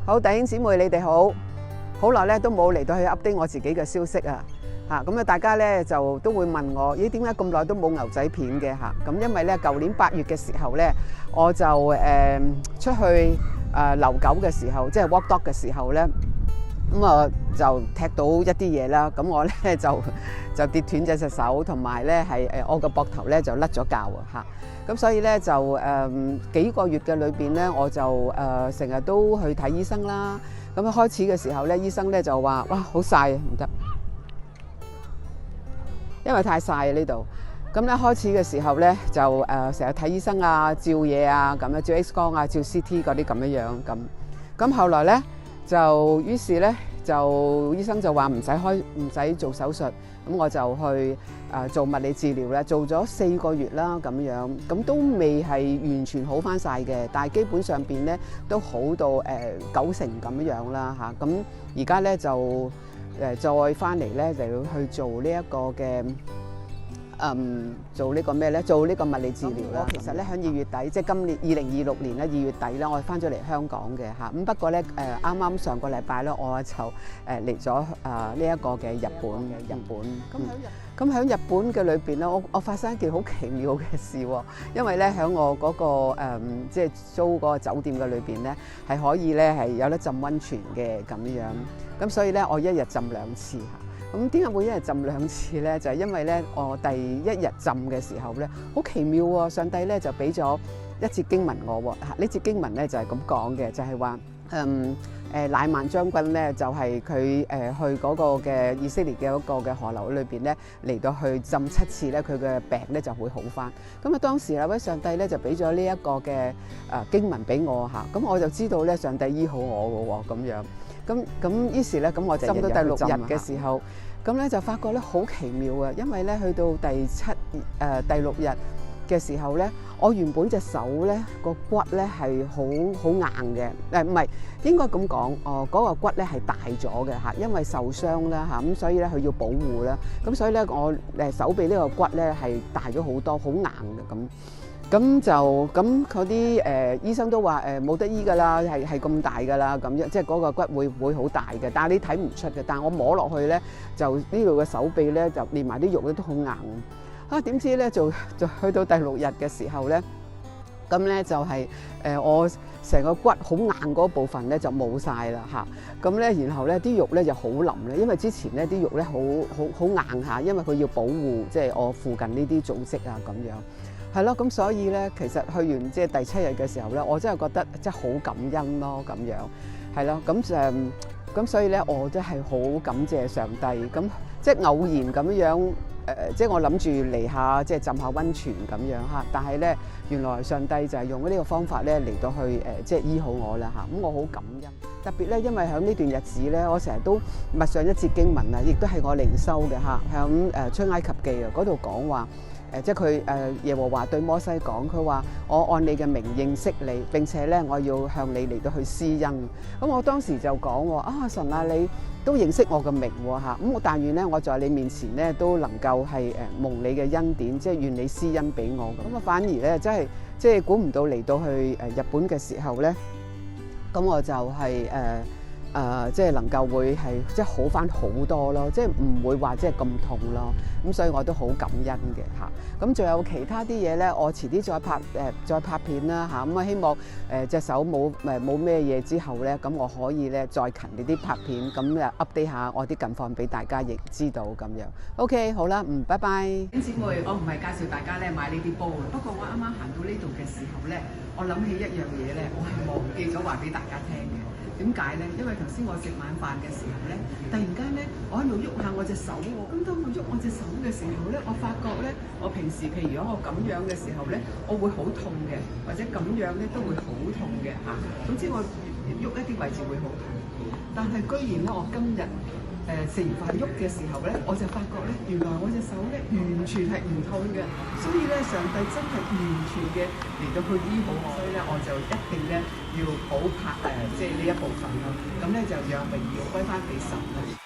好，弟兄姊妹，你哋好，好耐咧都冇嚟到去 update 我自己嘅消息啊！咁啊，大家咧就都會問我，咦，點解咁耐都冇牛仔片嘅嚇？咁因為咧，舊年8月嘅時候咧，我就出去遛狗嘅時候，即係 walk dog 嘅時候咧，咁啊就踢到一啲嘢啦，咁我咧就跌斷咗隻手，同埋咧係我個膊頭咧就甩咗臼啊嚇！咁所以咧就幾個月嘅裏邊咧，我就成日都去睇醫生啦。咁開始嘅時候咧，醫生咧就話：哇，好曬啊，唔得，因為太曬呢度。咁咧開始嘅時候咧，就成日睇醫生啊，照嘢啊，咁樣照 X 光啊，照 CT 嗰啲咁樣咁。咁後來咧於是咧就醫生就話唔使做手術，咁我就去做物理治療啦，做咗4個月啦咁樣，咁都未係完全好翻晒嘅，但係基本上邊咧都好到90%咁樣啦嚇。咁而家咧就再翻嚟咧就要去做呢一個嘅做呢個咩咧？做呢個物理治療啦。其實咧喺2月底，即係今年2026年咧2月底咧，我翻咗嚟香港嘅嚇。咁不過咧啱啱上個禮拜咧，我就嚟咗呢一個嘅日本。咁喺日本嘅裏邊咧，我發生一件好奇妙嘅事喎。因為咧喺我嗰個即係租嗰個酒店嘅裏邊咧，係可以咧係有得浸溫泉嘅咁樣。咁所以咧，我一日浸2次嚇。咁點解會一日浸2次咧？就係因為咧，我第一日浸嘅時候咧，好奇妙喎！上帝咧就俾咗一節經文我喎。呢節經文咧就係咁講嘅，就係話乃縵將軍咧就係佢去嗰個嘅以色列嘅嗰個嘅河流裏邊咧嚟到去浸7次咧，佢嘅病咧就會好返。咁啊當時啊位上帝咧就俾咗呢一個嘅經文俾我嚇，咁我就知道咧上帝醫好我嘅喎咁樣。咁於是咧，咁我就浸到第6日嘅時候，咁咧就發覺咧好奇妙啊！因為咧去到第6日嘅時候咧，我原本隻手咧個骨咧係好硬嘅，唔係應該咁講，嗰個骨咧係大咗嘅嚇，因為受傷啦嚇，咁所以咧佢要保護啦，咁所以咧我手臂呢個骨咧係大咗好多，好硬嘅咁。咁嗰啲醫生都話冇得醫㗎啦，係咁大㗎啦，咁樣即係嗰個骨會好大嘅，但係你睇唔出嘅。但係我摸落去咧，就呢度嘅手臂咧，就連埋啲肉咧都好硬。點知咧就去到第6日嘅時候咧，咁咧就係我成個骨好硬嗰部分咧就冇晒啦嚇。咁咧然後咧啲肉咧就好腍咧，因為之前咧啲肉咧好硬下，因為佢要保護即係我附近呢啲組織啊咁樣。係咯，咁所以咧，其實去完即係第7日嘅時候咧，我真係覺得真係好感恩咯，咁樣係咯，咁所以咧，我真係好感謝上帝，咁即係偶然咁樣即係我諗住嚟下即係浸下溫泉咁樣嚇，但係咧原來上帝就係用呢個方法咧嚟到去即係醫好我啦嚇，咁我好感恩。特別咧，因為喺呢段日子咧，我成日都默上一節經文啊，亦都係我靈修嘅嚇，喺出埃及記啊嗰度講話。即係佢耶和華對摩西講，佢話我按你嘅名認識你，並且咧我要向你嚟到去施恩。咁我當時就講喎，神啊，你都認識我嘅名喎嚇，咁我但願咧我在你面前咧都能夠係蒙你嘅恩典，即係願你施恩俾我咁。反而咧即係估唔到嚟到去日本嘅時候咧，咁我就係即係能夠會係即係好返好多咯，即係唔會話即係咁痛咯，咁所以我都好感恩嘅嚇。咁仲有其他啲嘢咧，我遲啲再拍片啦嚇。咁我希望隻手冇咩嘢之後咧，咁我可以咧再勤力啲拍片，咁update下我啲近況俾大家亦知道咁樣。OK， 好啦，拜拜。姊妹，我唔係介紹大家咧買呢啲煲嘅，不過我啱啱行到呢度嘅時候咧，我諗起一樣嘢咧，我係忘記咗話俾大家聽嘅。點解咧？因為頭先我食晚飯嘅時候咧，突然間咧，我喺度喐下我隻手喎。咁當我喐我隻手嘅時候咧，我發覺咧，我平時譬如我咁樣嘅時候咧，我會好痛嘅，或者咁樣咧都會好痛嘅嚇。總之我喐一啲位置會好痛，但係居然咧，我今日食完飯喐嘅時候咧，我就發覺咧，原來我隻手咧完全係唔痛嘅，所以咧上帝真係完全嘅嚟到去醫好我，所以咧我就一定咧要補拍即係呢一部分咯，咁咧就讓榮耀歸翻俾神啦。